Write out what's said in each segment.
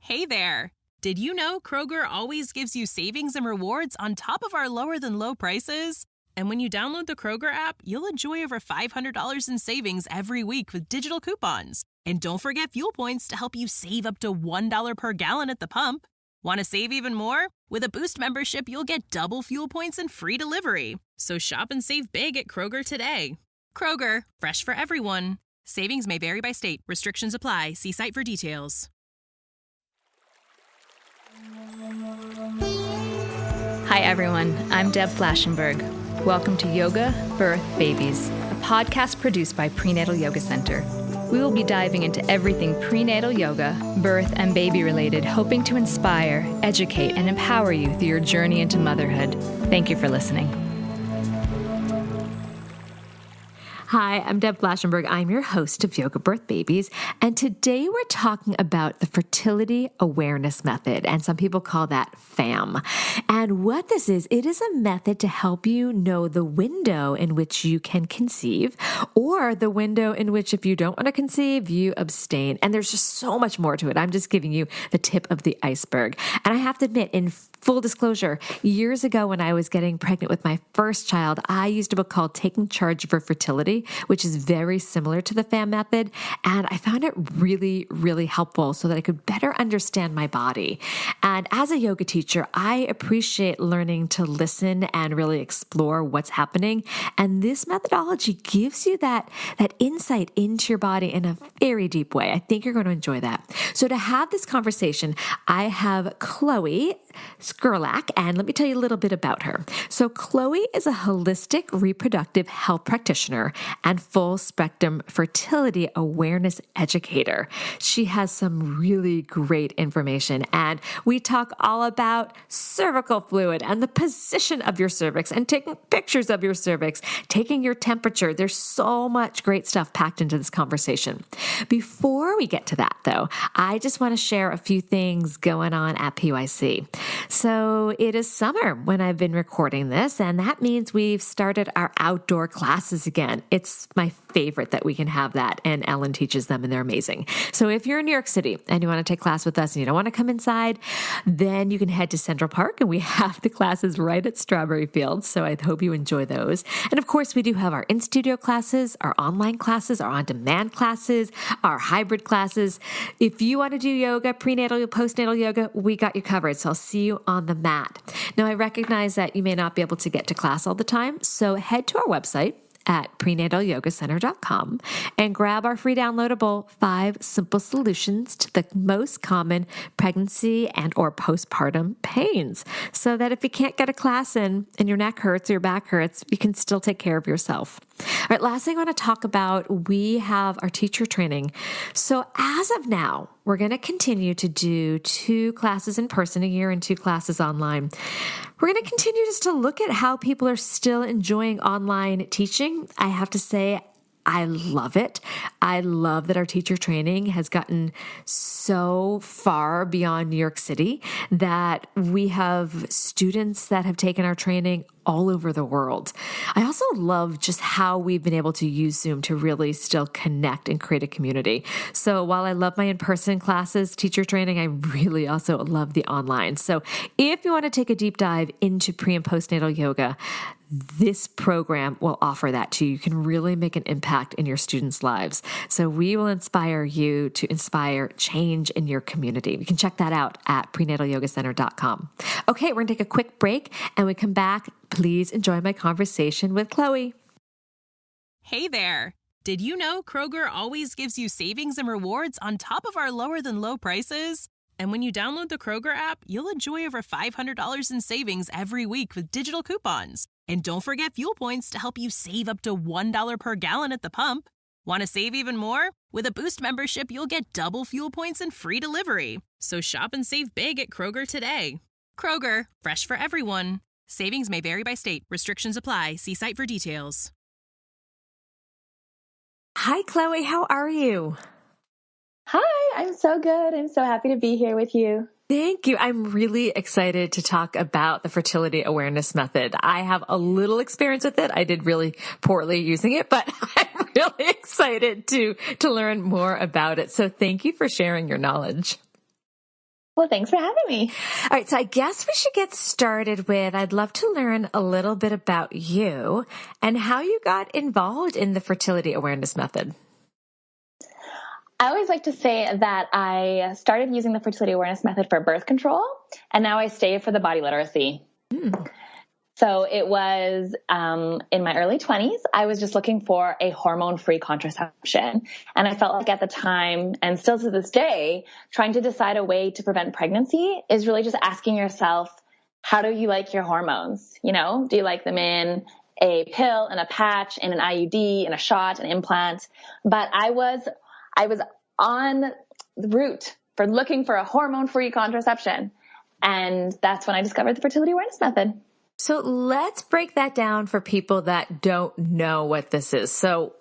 Hey there! Did you know Kroger always gives you savings and rewards on top of our lower than low prices? And when you download the Kroger app, you'll enjoy over $500 in savings every week with digital coupons. And don't forget fuel points to help you save up to $1 per gallon at the pump. Want to save even more? With a Boost membership, you'll get double fuel points and free delivery. So shop and save big at Kroger today. Kroger, fresh for everyone. Savings may vary by state. Restrictions apply. See site for details. Hi everyone, I'm Deb Flashenberg. Welcome to Yoga, Birth, Babies, a podcast produced by Prenatal Yoga Center. We will be diving into everything prenatal yoga, birth, and baby related, hoping to inspire, educate, and empower you through your journey into motherhood. Thank you for listening. Hi, I'm Deb Flashenberg. I'm your host of Yoga Birth Babies, and today we're talking about the Fertility Awareness Method, and some people call that FAM. And what this is, it is a method to help you know the window in which you can conceive, or the window in which if you don't want to conceive, you abstain. And there's just so much more to it. I'm just giving you the tip of the iceberg. And I have to admit, in full disclosure, years ago when I was getting pregnant with my first child, I used a book called Taking Charge for Fertility, which is very similar to the FAM method. And I found it really, really helpful so that I could better understand my body. And as a yoga teacher, I appreciate learning to listen and really explore what's happening. And this methodology gives you that insight into your body in a very deep way. I think you're going to enjoy that. So to have this conversation, I have Chloe Skerlak, and let me tell you a little bit about her. So Chloe is a holistic reproductive health practitioner and full spectrum fertility awareness educator. She has some really great information, and we talk all about cervical fluid and the position of your cervix and taking pictures of your cervix, taking your temperature. There's so much great stuff packed into this conversation. Before we get to that, though, I just want to share a few things going on at PYC. So it is summer when I've been recording this, and that means we've started our outdoor classes again. It's my favorite that we can have that, and Ellen teaches them, and they're amazing. So if you're in New York City and you want to take class with us and you don't want to come inside, then you can head to Central Park, and we have the classes right at Strawberry Fields, so I hope you enjoy those. And of course, we do have our in-studio classes, our online classes, our on-demand classes, our hybrid classes. If you want to do yoga, prenatal, postnatal yoga, we got you covered. So I'll see you on the mat. Now, I recognize that you may not be able to get to class all the time, so head to our website at prenatalyogacenter.com and grab our free downloadable 5 simple solutions to the most common pregnancy and or postpartum pains, so that if you can't get a class in and your neck hurts or your back hurts, you can still take care of yourself. All right, last thing I want to talk about, we have our teacher training. So as of now, we're going to continue to do 2 classes in person a year and 2 classes online. We're going to continue just to look at how people are still enjoying online teaching. I have to say, I love it. I love that our teacher training has gotten so far beyond New York City that we have students that have taken our training all over the world. I also love just how we've been able to use Zoom to really still connect and create a community. So while I love my in-person classes, teacher training, I really also love the online. So if you want to take a deep dive into pre- and postnatal yoga, this program will offer that to you. You can really make an impact in your students' lives. So we will inspire you to inspire change in your community. You can check that out at prenatalyogacenter.com. Okay, we're going to take a quick break, and we come back. Please enjoy my conversation with Chloe. Hey there! Did you know Kroger always gives you savings and rewards on top of our lower than low prices? And when you download the Kroger app, you'll enjoy over $500 in savings every week with digital coupons. And don't forget fuel points to help you save up to $1 per gallon at the pump. Want to save even more? With a Boost membership, you'll get double fuel points and free delivery. So shop and save big at Kroger today. Kroger, fresh for everyone. Savings may vary by state. Restrictions apply. See site for details. Hi, Chloe. How are you? Hi, I'm so good. I'm so happy to be here with you. Thank you. I'm really excited to talk about the Fertility Awareness Method. I have a little experience with it. I did really poorly using it, but I'm really excited to learn more about it. So thank you for sharing your knowledge. Well, thanks for having me. All right. So I guess we should get started with, I'd love to learn a little bit about you and how you got involved in the Fertility Awareness Method. I always like to say that I started using the Fertility Awareness Method for birth control, and now I stay for the body literacy. So it was in my early 20s, I was just looking for a hormone-free contraception. And I felt like at the time, and still to this day, trying to decide a way to prevent pregnancy is really just asking yourself, how do you like your hormones? You know, do you like them in a pill, in a patch, in an IUD, in a shot, an implant? But I was on the route for looking for a hormone-free contraception. And that's when I discovered the Fertility Awareness Method. So let's break that down for people that don't know what this is. So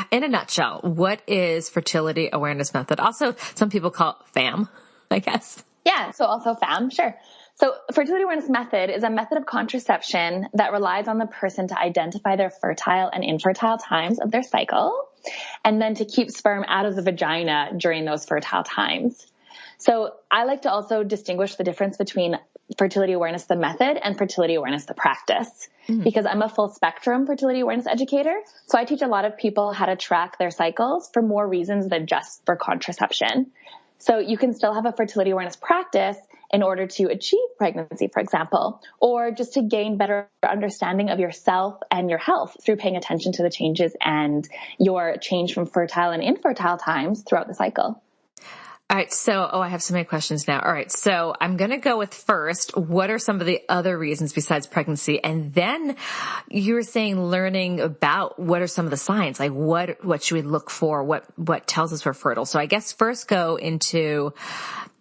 in a nutshell, what is Fertility Awareness Method? Also, some people call it FAM, I guess. Yeah, so also FAM, sure. So Fertility Awareness Method is a method of contraception that relies on the person to identify their fertile and infertile times of their cycle, and then to keep sperm out of the vagina during those fertile times. So I like to also distinguish the difference between fertility awareness, the method, and fertility awareness, the practice, because I'm a full spectrum fertility awareness educator. So I teach a lot of people how to track their cycles for more reasons than just for contraception. So you can still have a fertility awareness practice in order to achieve pregnancy, for example, or just to gain better understanding of yourself and your health through paying attention to the changes and your change from fertile and infertile times throughout the cycle. All right. So, I have so many questions now. All right. So I'm going to go with first, what are some of the other reasons besides pregnancy? And then you were saying learning about what are some of the signs, like what should we look for? What tells us we're fertile? So I guess first go into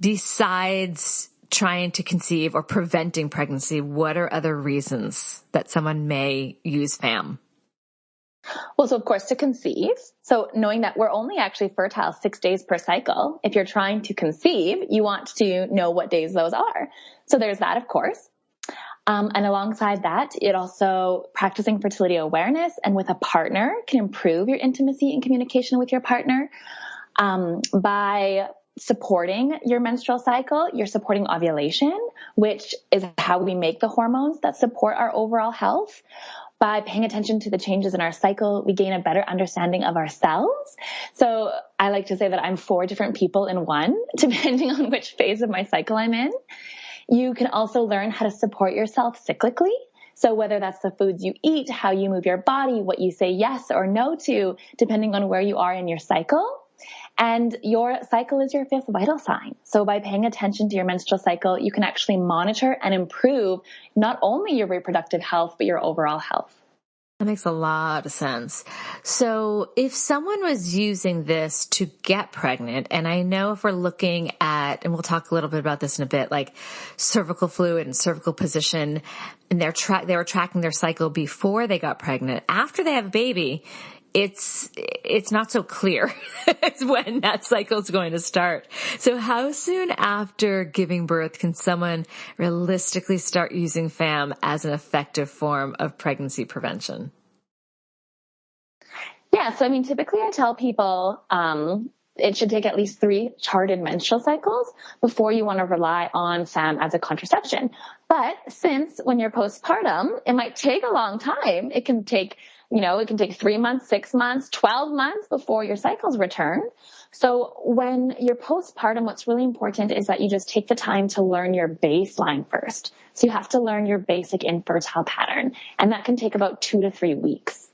besides trying to conceive or preventing pregnancy, what are other reasons that someone may use FAM? Well, so of course to conceive. So knowing that we're only actually fertile 6 days per cycle. If you're trying to conceive, you want to know what days those are. So there's that, of course. And alongside that, it also practicing fertility awareness and with a partner can improve your intimacy and communication with your partner. By supporting your menstrual cycle, you're supporting ovulation, which is how we make the hormones that support our overall health. By paying attention to the changes in our cycle, we gain a better understanding of ourselves. So I like to say that I'm 4 different people in one, depending on which phase of my cycle I'm in. You can also learn how to support yourself cyclically. So whether that's the foods you eat, how you move your body, what you say yes or no to, depending on where you are in your cycle. And your cycle is your 5th vital sign. So by paying attention to your menstrual cycle, you can actually monitor and improve not only your reproductive health, but your overall health. That makes a lot of sense. So if someone was using this to get pregnant, and I know if we're looking at, and we'll talk a little bit about this in a bit, like cervical fluid and cervical position, and they were tracking their cycle before they got pregnant. After they have a baby, it's not so clear when that cycle is going to start. So how soon after giving birth can someone realistically start using FAM as an effective form of pregnancy prevention? Yeah. So, typically I tell people, it should take at least 3 charted menstrual cycles before you want to rely on FAM as a contraception. But since when you're postpartum, it might take a long time. It can take 3 months, 6 months, 12 months before your cycles return. So when you're postpartum, what's really important is that you just take the time to learn your baseline first. So you have to learn your basic infertile pattern, and that can take about 2 to 3 weeks.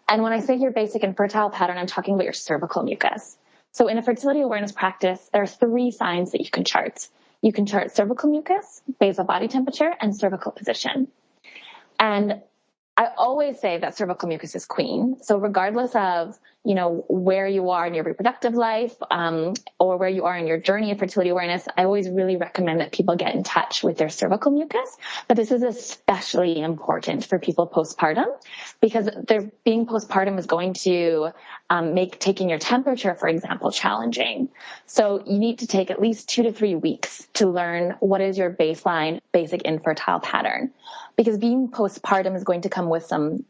And when I say your basic infertile pattern, I'm talking about your cervical mucus. So in a fertility awareness practice, there are 3 signs that you can chart. You can chart cervical mucus, basal body temperature, and cervical position. And I always say that cervical mucus is queen. So regardless of, where you are in your reproductive life, or where you are in your journey of fertility awareness, I always really recommend that people get in touch with their cervical mucus. But this is especially important for people postpartum, because being postpartum is going to make taking your temperature, for example, challenging. So you need to take at least 2 to 3 weeks to learn what is your baseline basic infertile pattern, because being postpartum is going to come with some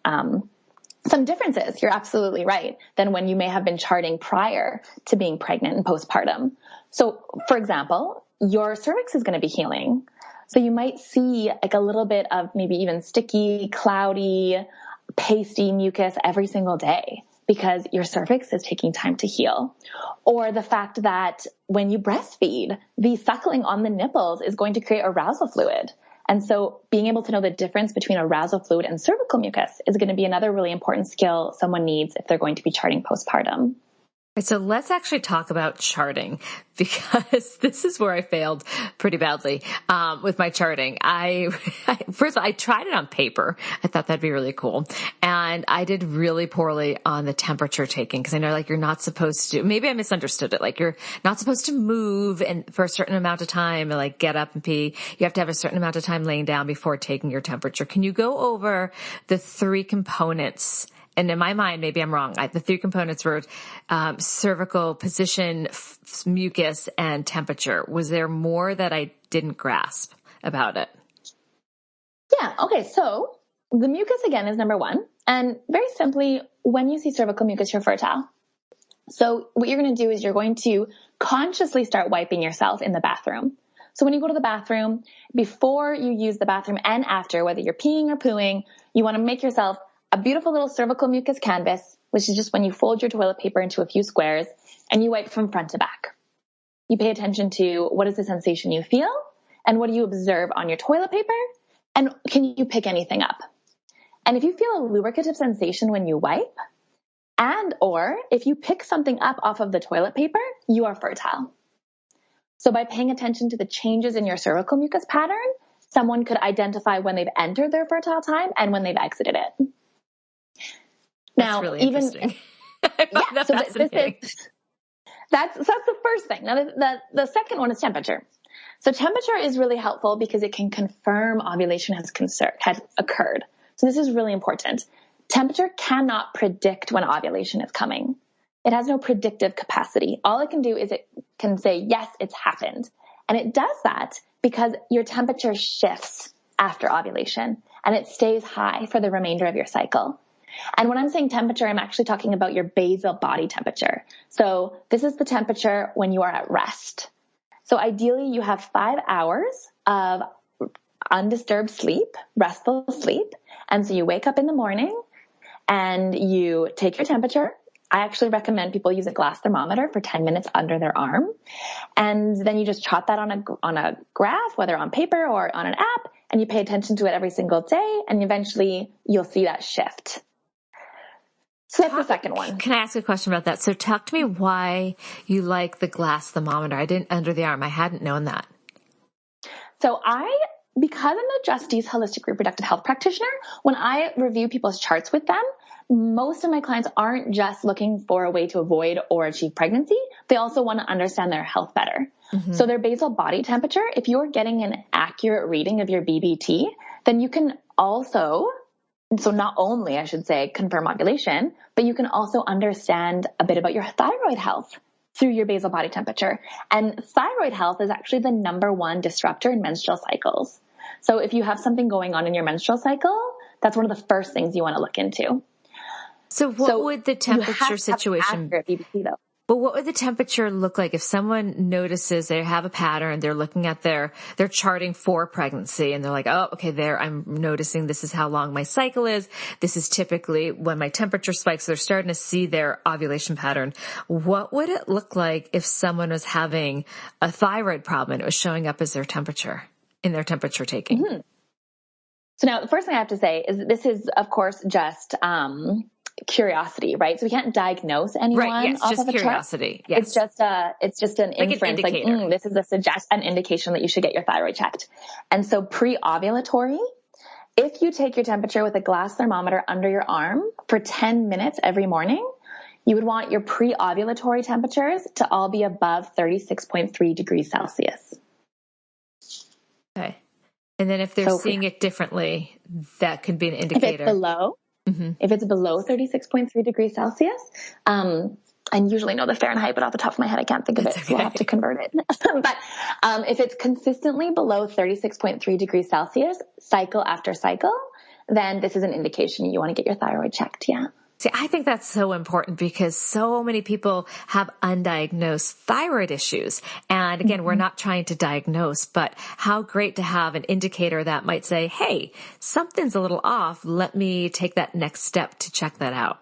differences. You're absolutely right. Than when you may have been charting prior to being pregnant and postpartum. So, for example, your cervix is going to be healing. So you might see like a little bit of maybe even sticky, cloudy, pasty mucus every single day because your cervix is taking time to heal. Or the fact that when you breastfeed, the suckling on the nipples is going to create arousal fluid. And so being able to know the difference between arousal fluid and cervical mucus is going to be another really important skill someone needs if they're going to be charting postpartum. So let's actually talk about charting, because this is where I failed pretty badly with my charting. First of all, I tried it on paper. I thought that'd be really cool. And I did really poorly on the temperature taking, because I know like you're not supposed to, maybe I misunderstood it. Like you're not supposed to move and for a certain amount of time and like get up and pee. You have to have a certain amount of time laying down before taking your temperature. Can you go over the three components? And in my mind, maybe I'm wrong. The three components were cervical position, mucus, and temperature. Was there more that I didn't grasp about it? Yeah. Okay. So the mucus again is number one. And very simply, when you see cervical mucus, you're fertile. So what you're going to do is you're going to consciously start wiping yourself in the bathroom. So when you go to the bathroom, before you use the bathroom and after, whether you're peeing or pooing, you want to make yourself a beautiful little cervical mucus canvas, which is just when you fold your toilet paper into a few squares and you wipe from front to back. You pay attention to what is the sensation you feel and what do you observe on your toilet paper, and can you pick anything up? And if you feel a lubricative sensation when you wipe, and or if you pick something up off of the toilet paper, you are fertile. So by paying attention to the changes in your cervical mucus pattern, someone could identify when they've entered their fertile time and when they've exited it. That's really interesting. I find that fascinating. That's the first thing. Now, the second one is temperature. So temperature is really helpful because it can confirm ovulation has occurred. So this is really important. Temperature cannot predict when ovulation is coming. It has no predictive capacity. All it can do is it can say, yes, it's happened. And it does that because your temperature shifts after ovulation and it stays high for the remainder of your cycle. And when I'm saying temperature, I'm actually talking about your basal body temperature. So this is the temperature when you are at rest. So ideally you have 5 hours of undisturbed sleep, restful sleep. And so you wake up in the morning and you take your temperature. I actually recommend people use a glass thermometer for 10 minutes under their arm. And then you just chart that on a graph, whether on paper or on an app, and you pay attention to it every single day. And eventually you'll see that shift. So that's the second one. Can I ask a question about that? So talk to me why you like the glass thermometer. I didn't under the arm. I hadn't known that. So because I'm the Justice Holistic Reproductive Health Practitioner, when I review people's charts with them, most of my clients aren't just looking for a way to avoid or achieve pregnancy. They also want to understand their health better. Mm-hmm. So their basal body temperature, if you're getting an accurate reading of your BBT, then you can also, so not only, I should say, confirm ovulation, but you can also understand a bit about your thyroid health through your basal body temperature. And thyroid health is actually the number one disruptor in menstrual cycles. So if you have something going on in your menstrual cycle, that's one of the first things you want to look into. So what would the temperature situation be? But what would the temperature look like if someone notices they have a pattern, they're looking at they're charting for pregnancy and they're like, oh, okay, I'm noticing this is how long my cycle is. This is typically when my temperature spikes. They're starting to see their ovulation pattern. What would it look like if someone was having a thyroid problem and it was showing up as their temperature in their temperature taking? Mm-hmm. So now the first thing I have to say is this is, of course, just, curiosity, right? So we can't diagnose anyone off just of a curiosity. Chart. Yes. It's just an like inference, an like this is an indication that you should get your thyroid checked. And so pre-ovulatory, if you take your temperature with a glass thermometer under your arm for 10 minutes every morning, you would want your pre-ovulatory temperatures to all be above 36.3 degrees Celsius. Okay. And then if they're seeing it differently, that could be an indicator. If it's below, if it's below 36.3 degrees Celsius, I usually know the Fahrenheit, but off the top of my head, I can't think of it. So we'll have to convert it. But if it's consistently below 36.3 degrees Celsius, cycle after cycle, then this is an indication you want to get your thyroid checked. Yeah. See, I think that's so important because so many people have undiagnosed thyroid issues. And again, we're not trying to diagnose, but how great to have an indicator that might say, hey, something's a little off. Let me take that next step to check that out.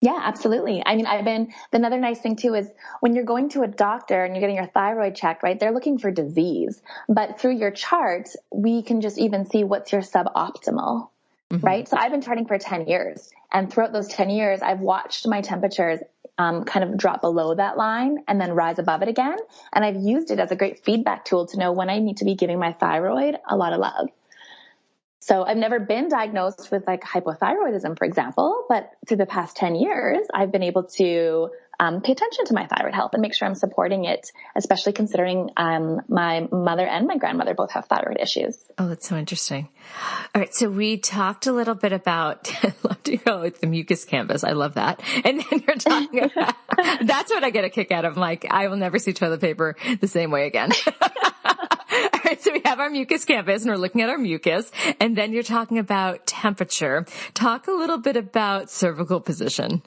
Yeah, absolutely. I mean, another nice thing too is when you're going to a doctor and you're getting your thyroid checked, right? They're looking for disease, but through your chart, we can just even see what's your suboptimal, right? So I've been charting for 10 years, and throughout those 10 years, I've watched my temperatures kind of drop below that line and then rise above it again. And I've used it as a great feedback tool to know when I need to be giving my thyroid a lot of love. So I've never been diagnosed with like hypothyroidism, for example, but through the past 10 years, I've been able to pay attention to my thyroid health and make sure I'm supporting it, especially considering my mother and my grandmother both have thyroid issues. Oh, that's so interesting. All right. So we talked a little bit about, I love to go with the mucus canvas. I love that. And then you're talking about, that's what I get a kick out of. Like, I will never see toilet paper the same way again. All right, so we have our mucus canvas and we're looking at our mucus, and then you're talking about temperature. Talk a little bit about cervical position.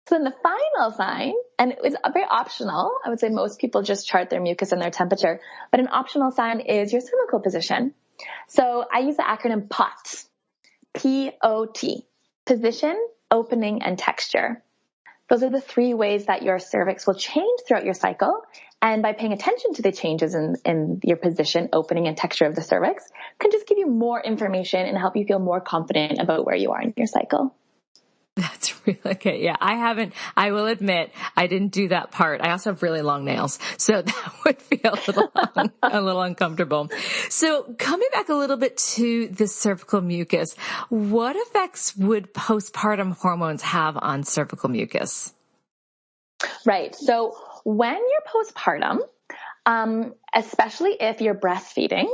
So then the final sign, and it's very optional. I would say most people just chart their mucus and their temperature, but an optional sign is your cervical position. So I use the acronym POT, P-O-T, position, opening, and texture. Those are the three ways that your cervix will change throughout your cycle. And by paying attention to the changes in your position, opening, and texture of the cervix can just give you more information and help you feel more confident about where you are in your cycle. That's really okay. Yeah, I will admit, I didn't do that part. I also have really long nails, so that would feel a little uncomfortable. So coming back a little bit to the cervical mucus, what effects would postpartum hormones have on cervical mucus? Right. So when you're postpartum, especially if you're breastfeeding,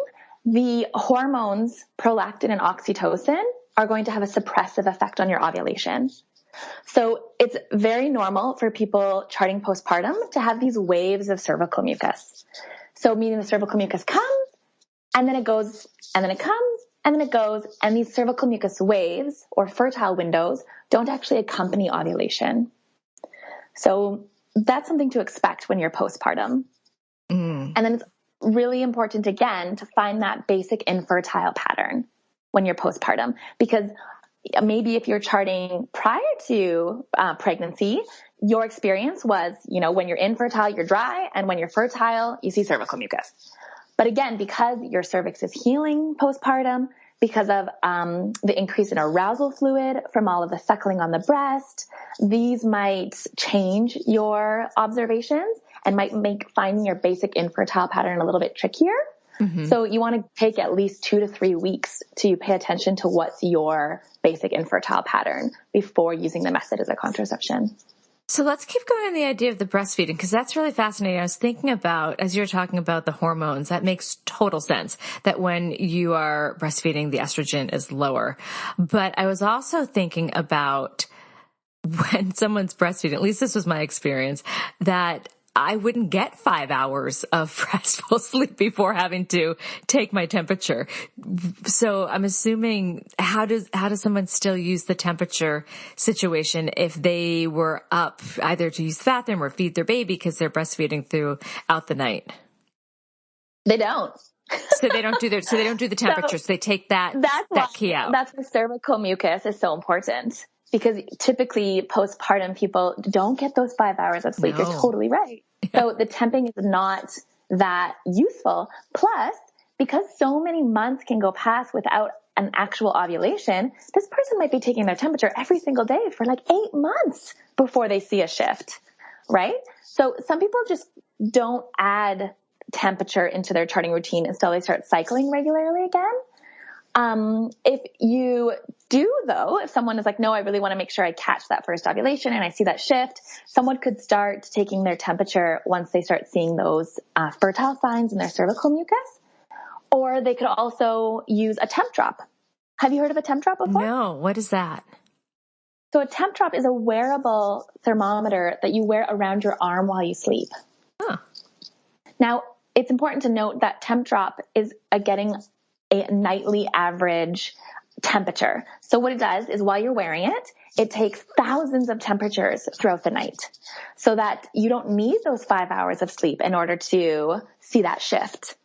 the hormones prolactin and oxytocin are going to have a suppressive effect on your ovulation. So it's very normal for people charting postpartum to have these waves of cervical mucus. So meaning the cervical mucus comes, and then it goes, and then it comes, and then it goes, and these cervical mucus waves or fertile windows don't actually accompany ovulation. So that's something to expect when you're postpartum. And then it's really important, again, to find that basic infertile pattern when you're postpartum, because maybe if you're charting prior to pregnancy, your experience was, when you're infertile, you're dry, and when you're fertile, you see cervical mucus. But again, because your cervix is healing postpartum, because of the increase in arousal fluid from all of the suckling on the breast, these might change your observations and might make finding your basic infertile pattern a little bit trickier. So you want to take at least 2 to 3 weeks to pay attention to what's your basic infertile pattern before using the method as a contraception. So let's keep going on the idea of the breastfeeding, because that's really fascinating. I was thinking about, as you're talking about the hormones, that makes total sense that when you are breastfeeding, the estrogen is lower. But I was also thinking about when someone's breastfeeding, at least this was my experience, that I wouldn't get 5 hours of restful sleep before having to take my temperature. So I'm assuming, how does someone still use the temperature situation if they were up either to use the bathroom or feed their baby because they're breastfeeding throughout the night? They don't. So they don't do the temperature. So they take that key out. That's why cervical mucus is so important. Because typically postpartum people don't get those 5 hours of sleep. No. You're totally right. Yeah. So the temping is not that useful. Plus, because so many months can go past without an actual ovulation, this person might be taking their temperature every single day for like 8 months before they see a shift, right? So some people just don't add temperature into their charting routine until they start cycling regularly again. If you do though, if someone is like, no, I really want to make sure I catch that first ovulation and I see that shift, someone could start taking their temperature once they start seeing those fertile signs in their cervical mucus, or they could also use a temp drop. Have you heard of a temp drop before? No. What is that? So a temp drop is a wearable thermometer that you wear around your arm while you sleep. Huh. Now, it's important to note that temp drop is getting a nightly average temperature. So what it does is while you're wearing it, it takes thousands of temperatures throughout the night so that you don't need those 5 hours of sleep in order to see that shift.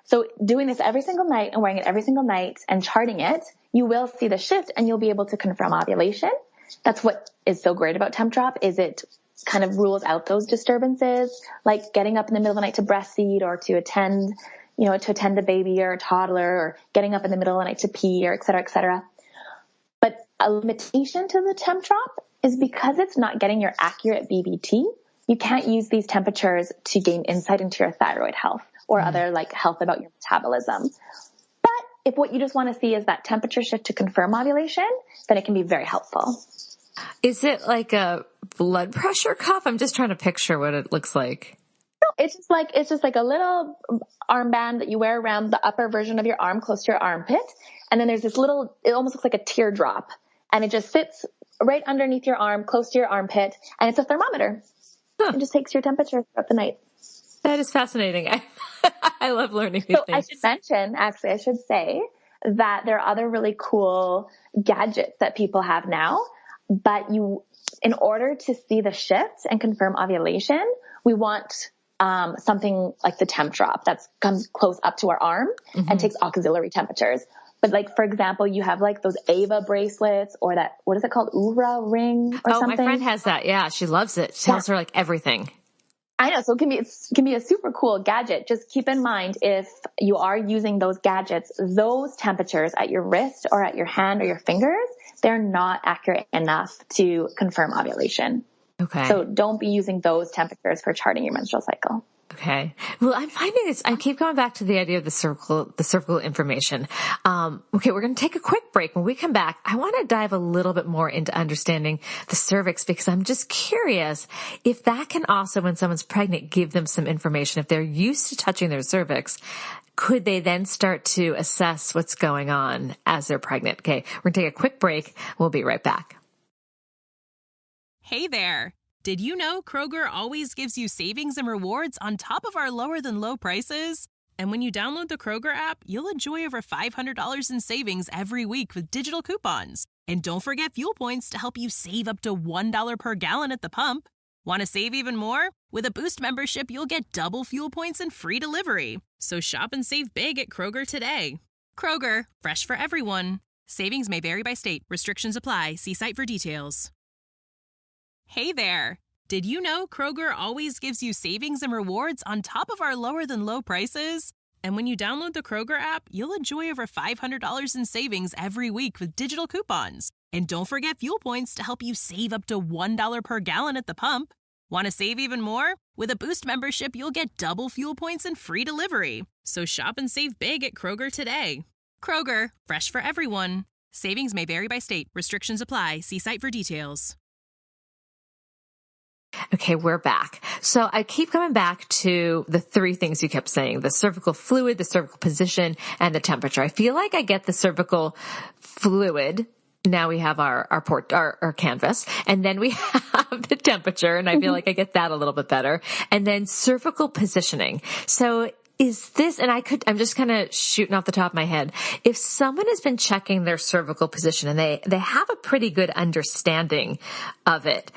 So doing this every single night and wearing it every single night and charting it, you will see the shift and you'll be able to confirm ovulation. That's what is so great about Temp Drop, is it kind of rules out those disturbances, like getting up in the middle of the night to breastfeed or to attend a baby or a toddler, or getting up in the middle of the night to pee, or et cetera, et cetera. But a limitation to the Temp Drop is because it's not getting your accurate BBT, you can't use these temperatures to gain insight into your thyroid health or other like health about your metabolism. But if what you just want to see is that temperature shift to confirm ovulation, then it can be very helpful. Is it like a blood pressure cuff? I'm just trying to picture what it looks like. No, it's just like a little armband that you wear around the upper version of your arm, close to your armpit. And then there's this little, it almost looks like a teardrop, and it just sits right underneath your arm, close to your armpit. And it's a thermometer. It just takes your temperature throughout the night. That is fascinating. I love learning these things. I should mention, actually, I should say that there are other really cool gadgets that people have now, but in order to see the shift and confirm ovulation, we want something like the Temp Drop that comes close up to our arm and takes auxiliary temperatures. But like, for example, you have like those Ava bracelets or that, what is it called? Oura ring or something? My friend has that. Yeah. She loves it. She tells her like everything. I know. So it can be a super cool gadget. Just keep in mind, if you are using those gadgets, those temperatures at your wrist or at your hand or your fingers, they're not accurate enough to confirm ovulation. Okay. So don't be using those temperatures for charting your menstrual cycle. Okay. Well, I'm finding this, I keep going back to the idea of the cervical information. Okay. We're going to take a quick break. When we come back, I want to dive a little bit more into understanding the cervix, because I'm just curious if that can also, when someone's pregnant, give them some information. If they're used to touching their cervix, could they then start to assess what's going on as they're pregnant? Okay. We're going to take a quick break. We'll be right back. Hey there. Did you know Kroger always gives you savings and rewards on top of our lower than low prices? And when you download the Kroger app, you'll enjoy over $500 in savings every week with digital coupons. And don't forget fuel points to help you save up to $1 per gallon at the pump. Want to save even more? With a Boost membership, you'll get double fuel points and free delivery. So shop and save big at Kroger today. Kroger, fresh for everyone. Savings may vary by state. Restrictions apply. See site for details. Hey there. Did you know Kroger always gives you savings and rewards on top of our lower than low prices? And when you download the Kroger app, you'll enjoy over $500 in savings every week with digital coupons. And don't forget fuel points to help you save up to $1 per gallon at the pump. Want to save even more? With a Boost membership, you'll get double fuel points and free delivery. So shop and save big at Kroger today. Kroger, fresh for everyone. Savings may vary by state. Restrictions apply. See site for details. Okay, we're back. So I keep coming back to the three things you kept saying: the cervical fluid, the cervical position, and the temperature. I feel like I get the cervical fluid. Now we have our canvas, and then we have the temperature, and I feel like I get that a little bit better. And then cervical positioning. So is this, and I'm just kind of shooting off the top of my head. If someone has been checking their cervical position and they have a pretty good understanding of it,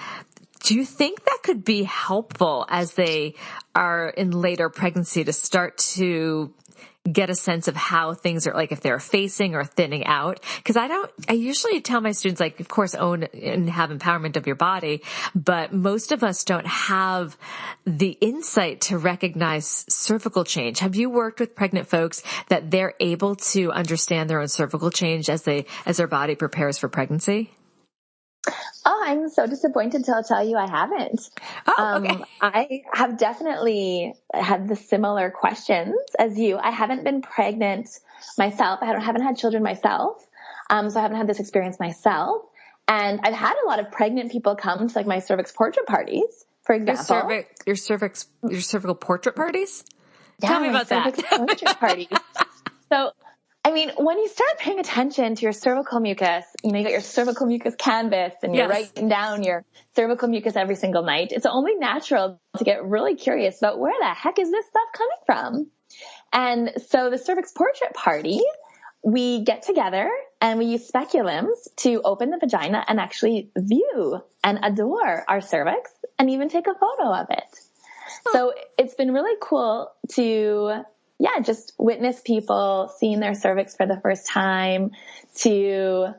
do you think that could be helpful as they are in later pregnancy to start to get a sense of how things are, like if they're facing or thinning out? Because I usually tell my students, like, of course, own and have empowerment of your body, but most of us don't have the insight to recognize cervical change. Have you worked with pregnant folks that they're able to understand their own cervical change as their body prepares for pregnancy? Oh, I'm so disappointed to tell you I haven't. Oh, okay. I have definitely had the similar questions as you. I haven't been pregnant myself. I haven't had children myself. So I haven't had this experience myself. And I've had a lot of pregnant people come to like my cervix portrait parties, for example. Your cervical portrait parties? Yeah, Tell me about that. Portrait parties. So, I mean, when you start paying attention to your cervical mucus, you got your cervical mucus canvas and you're writing down your cervical mucus every single night. It's only natural to get really curious about where the heck is this stuff coming from? And so the cervix portrait party, we get together And we use speculums to open the vagina and actually view and adore our cervix and even take a photo of it. So it's been really cool to, just witness people seeing their cervix for the first time, to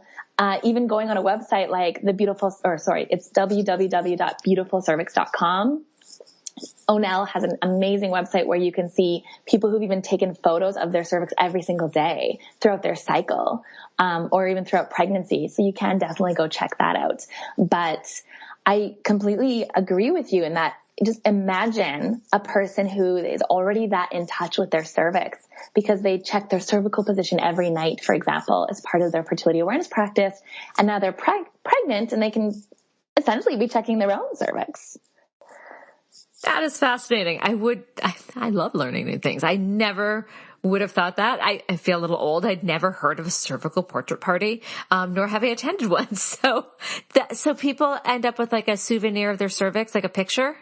even going on a website like it's www.beautifulcervix.com. Onel has an amazing website where you can see people who've even taken photos of their cervix every single day throughout their cycle, or even throughout pregnancy. So you can definitely go check that out. But I completely agree with you in that just imagine a person who is already that in touch with their cervix because they check their cervical position every night, for example, as part of their fertility awareness practice. And now they're pregnant and they can essentially be checking their own cervix. That is fascinating. I love learning new things. I never would have thought that. I feel a little old. I'd never heard of a cervical portrait party, nor have I attended one. So people end up with like a souvenir of their cervix, like a picture?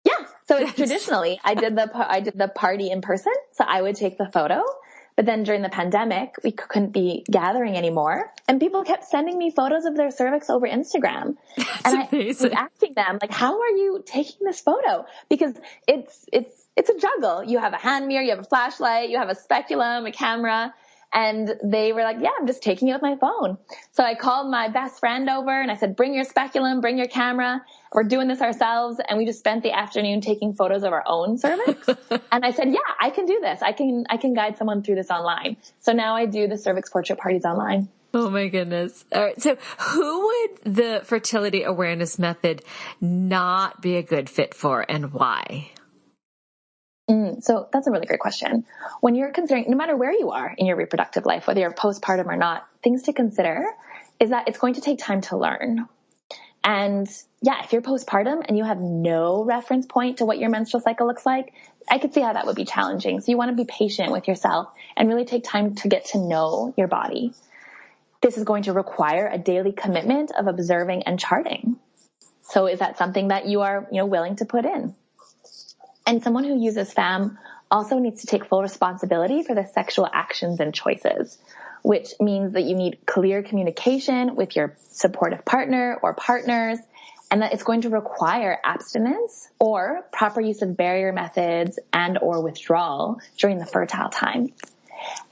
Yeah. So it's traditionally, I did the party in person. So I would take the photo, but then during the pandemic, we couldn't be gathering anymore. And people kept sending me photos of their cervix over Instagram. And I was asking them, like, how are you taking this photo? Because it's a juggle. You have a hand mirror, you have a flashlight, you have a speculum, a camera. And they were like, yeah, I'm just taking it with my phone. So I called my best friend over and I said, bring your speculum, bring your camera. We're doing this ourselves. And we just spent the afternoon taking photos of our own cervix. And I said, yeah, I can do this. I can guide someone through this online. So now I do the cervix portrait parties online. Oh my goodness. All right. So who would the fertility awareness method not be a good fit for and why? So that's a really great question. When you're considering, no matter where you are in your reproductive life, whether you're postpartum or not, things to consider is that it's going to take time to learn. And if you're postpartum and you have no reference point to what your menstrual cycle looks like, I could see how that would be challenging. So you want to be patient with yourself and really take time to get to know your body. This is going to require a daily commitment of observing and charting. So is that something that you are, willing to put in? And someone who uses FAM also needs to take full responsibility for the sexual actions and choices, which means that you need clear communication with your supportive partner or partners, and that it's going to require abstinence or proper use of barrier methods and or withdrawal during the fertile time.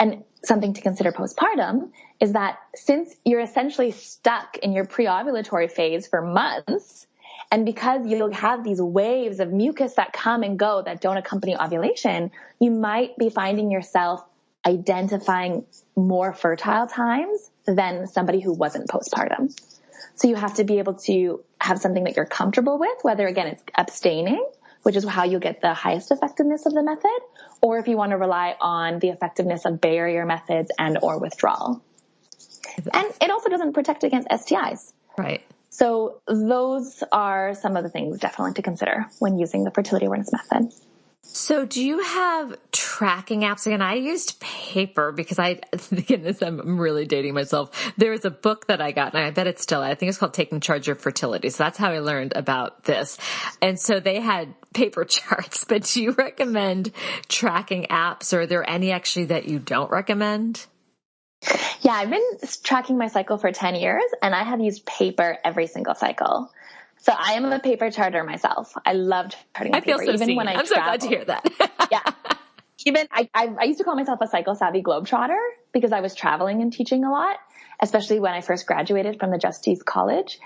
And something to consider postpartum is that since you're essentially stuck in your pre-ovulatory phase for months, and because you'll have these waves of mucus that come and go that don't accompany ovulation, you might be finding yourself identifying more fertile times than somebody who wasn't postpartum. So you have to be able to have something that you're comfortable with, whether, again, it's abstaining, which is how you'll get the highest effectiveness of the method, or if you want to rely on the effectiveness of barrier methods and or withdrawal. And it also doesn't protect against STIs. Right. So those are some of the things definitely to consider when using the fertility awareness method. So do you have tracking apps? Again, I used paper because I'm really dating myself. There was a book that I got, and I bet it's still, I think it's called Taking Charge of Fertility. So that's how I learned about this. And so they had paper charts, but do you recommend tracking apps, or are there any actually that you don't recommend? Yeah, I've been tracking my cycle for 10 years, and I have used paper every single cycle. So I am a paper charter myself. I loved charting paper. I feel so even seen. when I'm so glad to hear that. Yeah. Even I used to call myself a cycle savvy globetrotter because I was traveling and teaching a lot, especially when I first graduated from the Justice College.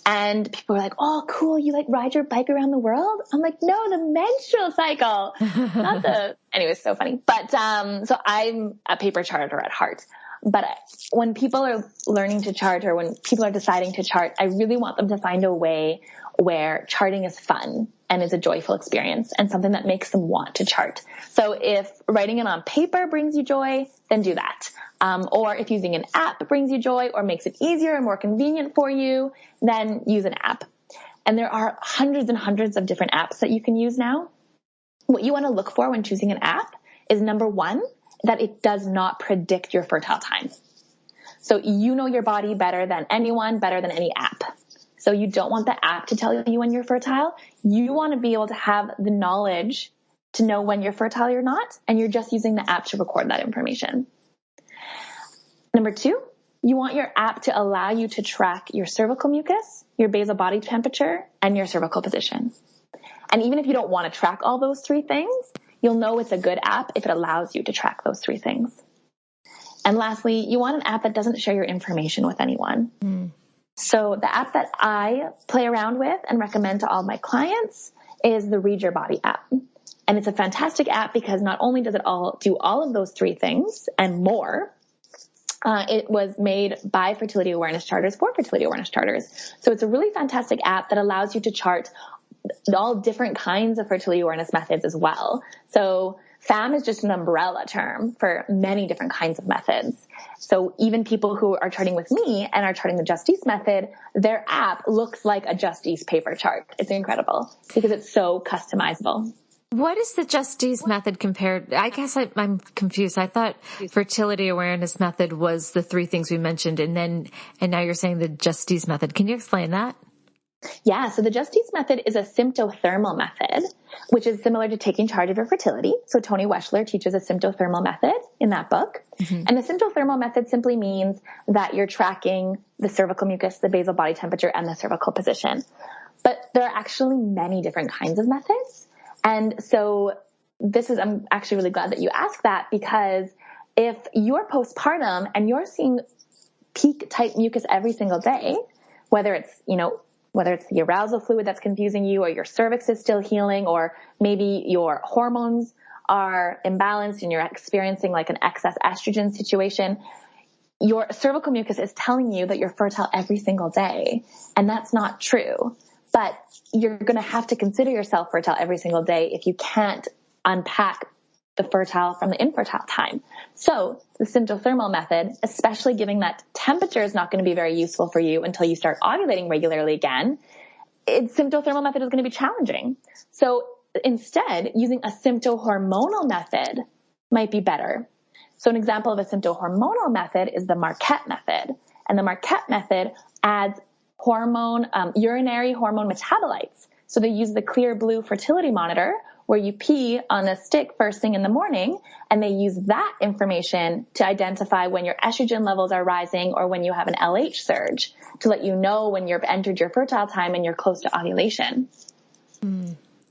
And people were like, oh, cool. You ride your bike around the world? I'm like, no, the menstrual cycle, not the, anyway, it's so funny. But, so I'm a paper charter at heart. But when people are learning to chart, or when people are deciding to chart, I really want them to find a way where charting is fun and is a joyful experience and something that makes them want to chart. So if writing it on paper brings you joy, then do that. Or if using an app brings you joy or makes it easier and more convenient for you, then use an app. And there are hundreds and hundreds of different apps that you can use now. What you want to look for when choosing an app is, number one, that it does not predict your fertile time. So you know your body better than anyone, better than any app. So you don't want the app to tell you when you're fertile. You want to be able to have the knowledge to know when you're fertile or not, and you're just using the app to record that information. Number two, you want your app to allow you to track your cervical mucus, your basal body temperature, and your cervical position. And even if you don't want to track all those three things, you'll know it's a good app if it allows you to track those three things. And lastly, you want an app that doesn't share your information with anyone. So the app that I play around with and recommend to all my clients is the Read Your Body app. And it's a fantastic app because not only does it do all of those three things and more, it was made by Fertility Awareness Charters for Fertility Awareness Charters. So it's a really fantastic app that allows you to chart all different kinds of fertility awareness methods as well. So FAM is just an umbrella term for many different kinds of methods. So even people who are charting with me and are charting the Just East method, their app looks like a Just East paper chart. It's incredible because it's so customizable. What is the Just East method compared? I guess I'm confused. I thought Fertility Awareness Method was the three things we mentioned, and now you're saying the Just East method. Can you explain that? Yeah, so the Just East method is a symptothermal method, which is similar to taking charge of your fertility. So Tony Weschler teaches a symptothermal method in that book. Mm-hmm. And the symptothermal method simply means that you're tracking the cervical mucus, the basal body temperature, and the cervical position. But there are actually many different kinds of methods. And so I'm actually really glad that you asked that, because if you're postpartum and you're seeing peak type mucus every single day, whether it's the arousal fluid that's confusing you, or your cervix is still healing, or maybe your hormones are imbalanced and you're experiencing like an excess estrogen situation, your cervical mucus is telling you that you're fertile every single day. And that's not true. But you're going to have to consider yourself fertile every single day if you can't unpack the fertile from the infertile time. So the symptothermal method, especially given that temperature is not going to be very useful for you until you start ovulating regularly again, symptothermal method is going to be challenging. So instead, using a symptohormonal method might be better. So an example of a symptohormonal method is the Marquette method. And the Marquette method adds urinary hormone metabolites. So they use the clear blue fertility monitor, where you pee on a stick first thing in the morning, and they use that information to identify when your estrogen levels are rising or when you have an LH surge, to let you know when you've entered your fertile time and you're close to ovulation.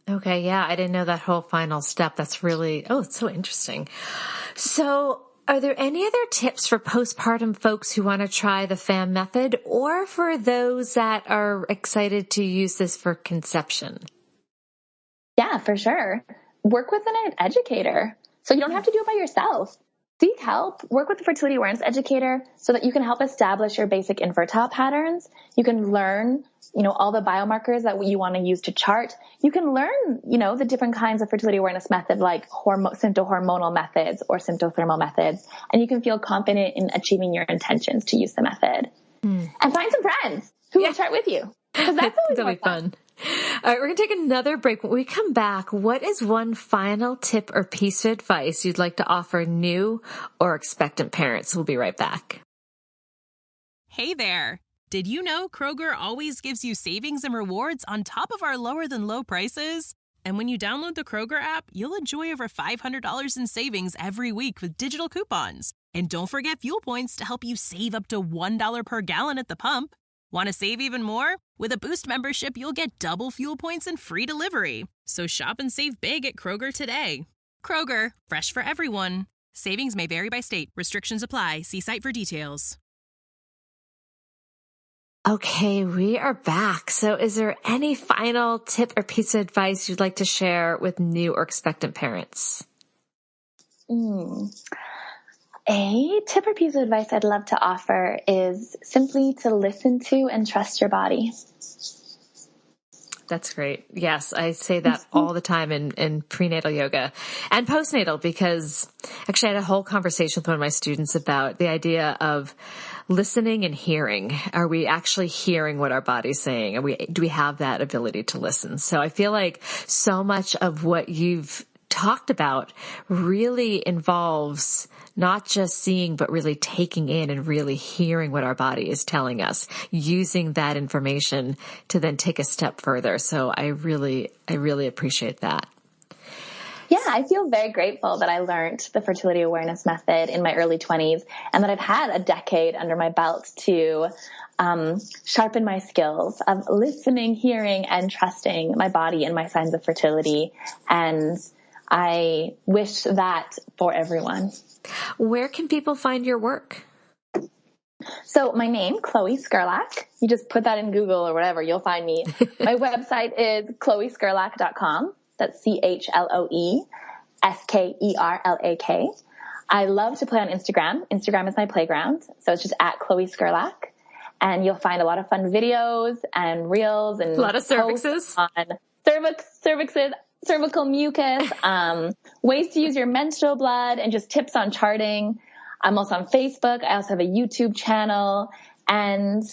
Okay. Yeah. I didn't know that whole final step. That's really, it's so interesting. So are there any other tips for postpartum folks who want to try the FAM method, or for those that are excited to use this for conception? Yeah, for sure. Work with an educator. So you don't have to do it by yourself. Seek help. Work with the fertility awareness educator so that you can help establish your basic infertile patterns. You can learn, all the biomarkers that you want to use to chart. You can learn, the different kinds of fertility awareness methods, like symptohormonal methods or symptothermal methods. And you can feel confident in achieving your intentions to use the method. And find some friends who will chart with you, because that's always more fun. All right, we're going to take another break. When we come back, what is one final tip or piece of advice you'd like to offer new or expectant parents? We'll be right back. Hey there. Did you know Kroger always gives you savings and rewards on top of our lower than low prices? And when you download the Kroger app, you'll enjoy over $500 in savings every week with digital coupons. And don't forget fuel points to help you save up to $1 per gallon at the pump. Want to save even more? With a Boost membership, you'll get double fuel points and free delivery. So shop and save big at Kroger today. Kroger, fresh for everyone. Savings may vary by state. Restrictions apply. See site for details. Okay, we are back. So is there any final tip or piece of advice you'd like to share with new or expectant parents? A tip or piece of advice I'd love to offer is simply to listen to and trust your body. That's great. Yes, I say that all the time in prenatal yoga and postnatal, because actually I had a whole conversation with one of my students about the idea of listening and hearing. Are we actually hearing what our body's saying? Do we have that ability to listen? So I feel like so much of what you've talked about really involves not just seeing, but really taking in and really hearing what our body is telling us, using that information to then take a step further. So I really appreciate that. Yeah, I feel very grateful that I learned the fertility awareness method in my early 20s and that I've had a decade under my belt to sharpen my skills of listening, hearing, and trusting my body and my signs of fertility. And I wish that for everyone. Where can people find your work? So my name, Chloe Skerlak, you just put that in Google or whatever, you'll find me. My website is chloeskerlak.com. That's CHLOESKERLAK. I love to play on Instagram. Instagram is my playground. So it's just at Chloe Skerlak. And you'll find a lot of fun videos and reels and a lot of cervixes on cervixes, cervical mucus, ways to use your menstrual blood, and just tips on charting. I'm also on Facebook. I also have a YouTube channel, and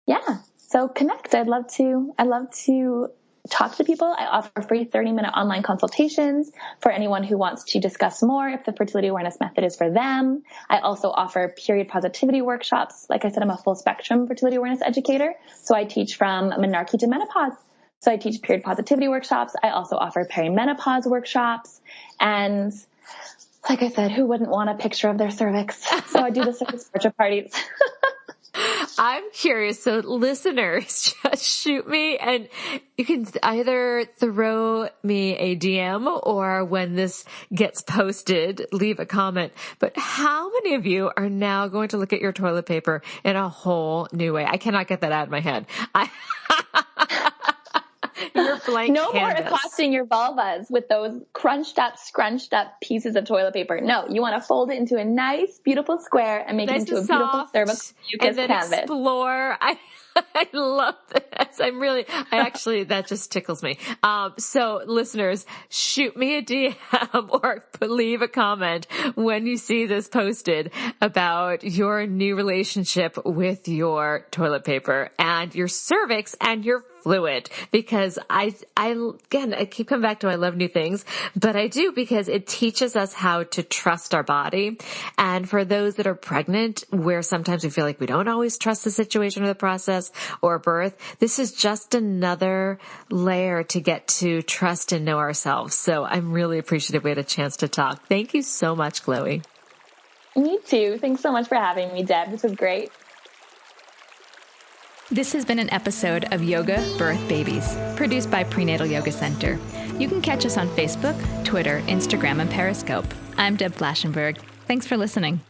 yeah, so connect. I'd love to talk to people. I offer free 30-minute online consultations for anyone who wants to discuss more if the fertility awareness method is for them. I also offer period positivity workshops. Like I said, I'm a full spectrum fertility awareness educator. So I teach from menarche to menopause. So I teach period positivity workshops. I also offer perimenopause workshops, and like I said, who wouldn't want a picture of their cervix? So I do the cervix portrait parties. I'm curious. So listeners, just shoot me, and you can either throw me a DM or when this gets posted, leave a comment. But how many of you are now going to look at your toilet paper in a whole new way? I cannot get that out of my head. Your blank No canvas. more accosting your vulvas with those scrunched up pieces of toilet paper. No, you want to fold it into a nice, beautiful square and make it into a beautiful cervical mucus and then canvas. Explore. I love this. That just tickles me. So listeners, shoot me a DM or leave a comment when you see this posted about your new relationship with your toilet paper and your cervix and your fluid, because I keep coming back to, I love new things, but I do because it teaches us how to trust our body. And for those that are pregnant, where sometimes we feel like we don't always trust the situation or the process or birth, this is just another layer to get to trust and know ourselves. So I'm really appreciative we had a chance to talk. Thank you so much, Chloe. Me too. Thanks so much for having me, Deb. This was great. This has been an episode of Yoga Birth Babies, produced by Prenatal Yoga Center. You can catch us on Facebook, Twitter, Instagram, and Periscope. I'm Deb Flaschenberg. Thanks for listening.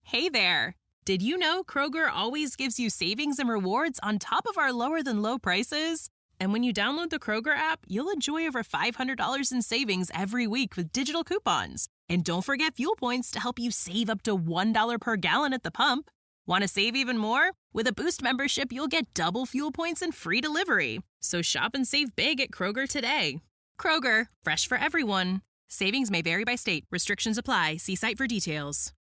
Hey there! Did you know Kroger always gives you savings and rewards on top of our lower than low prices? And when you download the Kroger app, you'll enjoy over $500 in savings every week with digital coupons. And don't forget fuel points to help you save up to $1 per gallon at the pump. Want to save even more? With a Boost membership, you'll get double fuel points and free delivery. So shop and save big at Kroger today. Kroger, fresh for everyone. Savings may vary by state. Restrictions apply. See site for details.